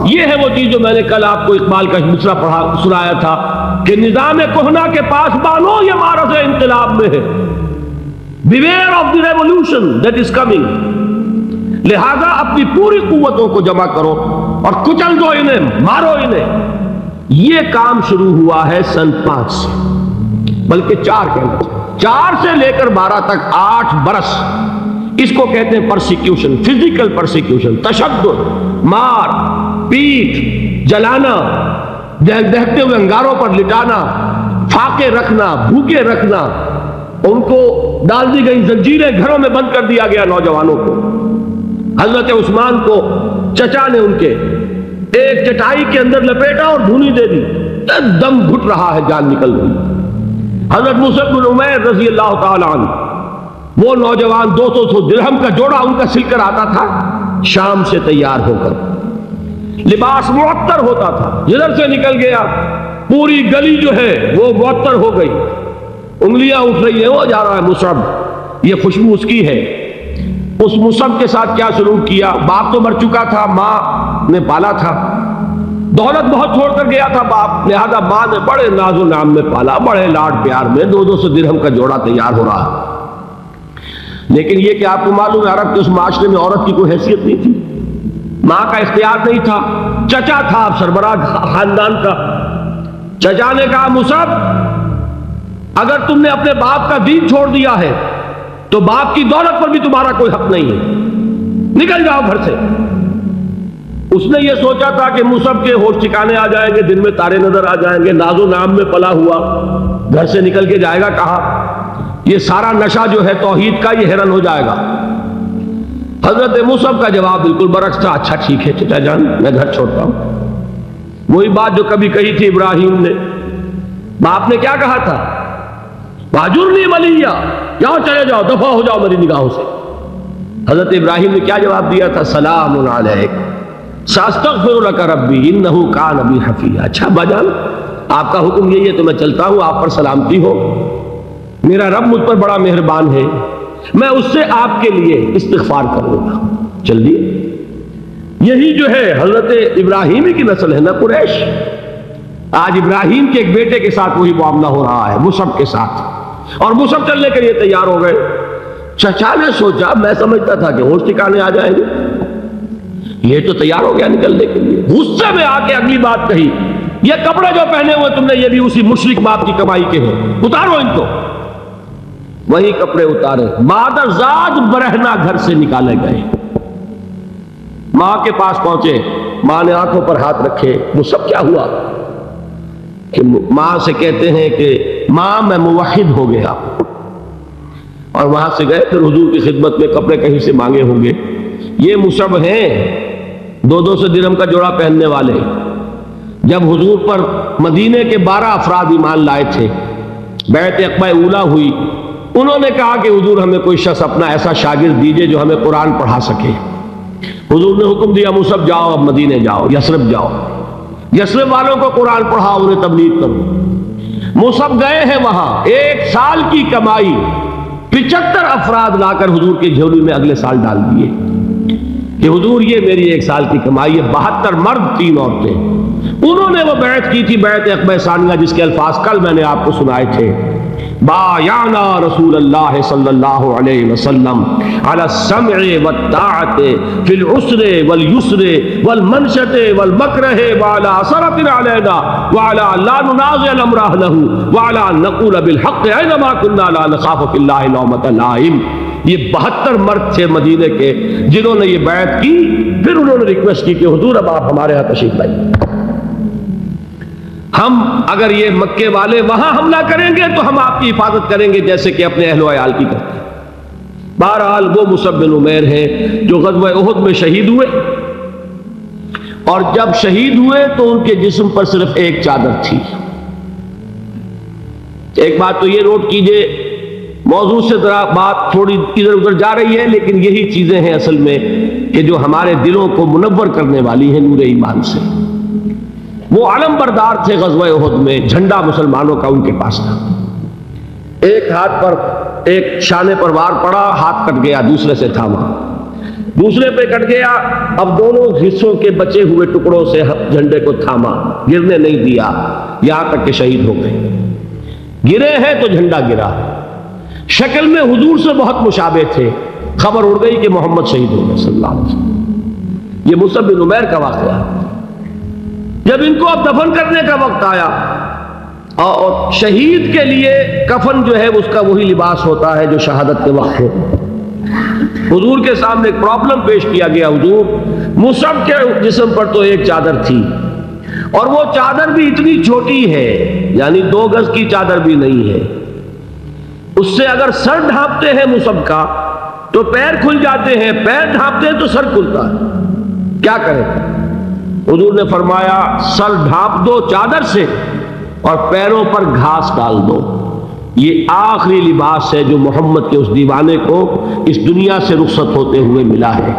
یہ ہے وہ چیز جو میں نے کل آپ کو اقبال کا مصرع سنایا تھا کہ نظام کہنا کے پاس بانو یہ معرض انقلاب میں ہے. Beware of the revolution that is coming. لہذا اپنی پوری قوتوں کو جمع کرو اور کچل دو انہیں، مارو انہیں. یہ کام شروع ہوا ہے سن 5 سے، بلکہ 4 کہنا چاہیے، 4 سے لے کر 12 تک 8 برس. اس کو کہتے ہیں پرسیکیوشن، فزیکل پرسیکیوشن، تشدد، مار پیٹ، جلانا، دہتے ہوئے انگاروں پر لٹانا، فاقے رکھنا، بھوکے رکھنا. ان کو ڈال دی گئی زنجیریں، گھروں میں بند کر دیا گیا نوجوانوں کو. حضرت عثمان کو چچا نے ان کے ایک چٹائی کے اندر لپیٹا اور دھونی دے دی، دم گھٹ رہا ہے، جان نکل گئی. حضرت مصعب بن عمیر رضی اللہ تعالی عنہ، وہ نوجوان 200 درہم کا جوڑا ان کا سل کر آتا تھا شام سے تیار ہو کر، لباس معطر ہوتا تھا، جدھر سے نکل گیا پوری گلی جو ہے وہ معطر ہو گئی، انگلیاں اٹھ رہی ہیں، وہ جا رہا ہے مصعب، یہ خوشبو اس کی ہے. اس مصعب کے ساتھ کیا سلوک کیا؟ باپ تو مر چکا تھا، ماں نے پالا تھا، دولت بہت چھوڑ کر گیا تھا باپ، لہذا ماں نے بڑے ناز و نام میں پالا، بڑے لاڈ پیار میں 200 درہم کا جوڑا تیار ہو رہا. لیکن یہ کہ آپ کو معلوم ہے عرب کے اس معاشرے میں عورت کی کوئی حیثیت نہیں تھی، ماں کا اختیار نہیں تھا، چچا تھا سربراہ خاندان کا. چچا نے کہا مصعب اگر تم نے اپنے باپ کا دین چھوڑ دیا ہے تو باپ کی دولت پر بھی تمہارا کوئی حق نہیں ہے، نکل جاؤ گھر سے. اس نے یہ سوچا تھا کہ مصعب کے ہوش ٹھکانے آ جائیں گے، دن میں تارے نظر آ جائیں گے، ناز و نام میں پلا ہوا گھر سے نکل کے جائے گا کہاں، یہ سارا نشہ جو ہے توحید کا یہ ہرن ہو جائے گا. حضرت مصعب کا جواب بالکل برعکس تھا، اچھا ٹھیک ہے چچا جان میں گھر چھوڑتا ہوں. وہی بات جو کبھی کہی تھی ابراہیم نے، باپ نے کیا کہا تھا؟ واجرنی ملیہ، جاؤ چلے جاؤ، دفع ہو جاؤ میری نگاہوں سے. حضرت ابراہیم نے کیا جواب دیا تھا؟ سلام علیک ساستغفر لک ربی انہ کان بی حفیظ. اچھا باجان آپ کا حکم یہی ہے تو میں چلتا ہوں، آپ پر سلامتی ہو، میرا رب مجھ پر بڑا مہربان ہے، میں اس سے آپ کے لیے استغفار کروں گا. چل دیے. یہی جو ہے حضرت ابراہیمی کی نسل ہے نا قریش. آج ابراہیم کے ایک بیٹے کے ساتھ وہی معاملہ ہو رہا ہے مصعب کے ساتھ، اور مصعب چلنے کے لیے تیار ہو گئے. چچا نے سوچا میں سمجھتا تھا کہ ہوش ٹھکانے آ جائیں گے، یہ تو تیار ہو گیا نکلنے کے لیے. غصے میں آ کے اگلی بات کہی، یہ کپڑے جو پہنے ہوئے تم نے یہ بھی اسی مشرک باپ کی کمائی کے ہیں، اتارو ان کو. وہی کپڑے اتارے، مادر ذات برہنہ گھر سے نکالے گئے. ماں کے پاس پہنچے، ماں نے آنکھوں پر ہاتھ رکھے. مصعب کیا ہوا؟ کہ ماں سے کہتے ہیں کہ ماں میں موحد ہو گیا، اور وہاں سے گئے پھر حضور کی خدمت میں کپڑے کہیں سے مانگے ہوں گے. یہ مصعب ہیں 200 درہم کا جوڑا پہننے والے. جب حضور پر مدینے کے 12 افراد ایمان لائے تھے، بیعت عقبہ اولا ہوئی، انہوں نے کہا کہ حضور ہمیں کوئی شخص اپنا ایسا شاگرد دیجئے جو ہمیں قرآن پڑھا سکے. حضور نے حکم دیا مصعب جاؤ، اب مدینے جاؤ، یثرب جاؤ، یثرب والوں کو قرآن پڑھاؤ، انہیں تبلیغ کرو. مصعب گئے ہیں وہاں، 1 سال کی کمائی 75 افراد لا کر حضور کے جھولی میں اگلے سال ڈال دیے کہ حضور یہ میری 1 سال کی کمائی ہے. 72 مرد 3 عورتیں. انہوں نے وہ بیعت کی تھی، بیعت عقبہ ثانیہ، جس کے الفاظ کل میں نے آپ کو سنائے تھے. بایعنا رسول اللہ صلی اللہ علیہ وسلم علی السمع والطاعت فی العسر والیسر والمنشط والمکرہ وعلی اثرۃ علینا وعلی لا ننازع الامر اہلہ وعلی ان نقول بالحق اینما کنا لا نخاف فی اللہ لومۃ لائم. یہ 72 مرد تھے مدینے کے جنہوں نے یہ بیعت کی. پھر انہوں نے ریکویسٹ کی کہ حضور اب آپ ہمارے ہاں تشریف لائیے، ہم اگر یہ مکے والے وہاں حملہ کریں گے تو ہم آپ کی حفاظت کریں گے جیسے کہ اپنے اہل و عیال کی کرتے ہیں. بہرحال وہ مصعب بن عمیر ہیں جو غزوہ احد میں شہید ہوئے، اور جب شہید ہوئے تو ان کے جسم پر صرف ایک چادر تھی. ایک بات تو یہ نوٹ کیجئے، موضوع سے ذرا بات تھوڑی ادھر ادھر جا رہی ہے، لیکن یہی چیزیں ہیں اصل میں کہ جو ہمارے دلوں کو منور کرنے والی ہیں نور ایمان سے. وہ علم بردار تھے غزوہ احد میں، جھنڈا مسلمانوں کا ان کے پاس تھا. ایک ہاتھ پر ایک شانے پر وار پڑا، ہاتھ کٹ گیا، دوسرے سے تھاما. دوسرے پہ کٹ گیا، اب دونوں حصوں کے بچے ہوئے ٹکڑوں سے جھنڈے کو تھاما، گرنے نہیں دیا، یہاں تک کہ شہید ہو گئے۔ گرے ہیں تو جھنڈا گرا۔ شکل میں حضور سے بہت مشابہ تھے، خبر اڑ گئی کہ محمد شہید ہو گئے صلی اللہ علیہ وسلم۔ یہ مصعب بن عمیر کا واقعہ ہے۔ جب ان کو اب دفن کرنے کا وقت آیا، اور شہید کے لیے کفن جو ہے اس کا وہی لباس ہوتا ہے جو شہادت کے وقت ہو، حضور کے سامنے ایک پرابلم پیش کیا گیا۔ حضور، مصعب کے جسم پر تو ایک چادر تھی، اور وہ چادر بھی اتنی چھوٹی ہے، یعنی 2 گز کی چادر بھی نہیں ہے، اس سے اگر سر ڈھانپتے ہیں مصعب کا تو پیر کھل جاتے ہیں، پیر ڈھانپتے ہیں تو سر کھلتا ہے، کیا کریں؟ حضور نے فرمایا سر ڈھانپ دو چادر سے اور پیروں پر گھاس ڈال دو۔ یہ آخری لباس ہے جو محمد کے اس دیوانے کو اس دنیا سے رخصت ہوتے ہوئے ملا ہے۔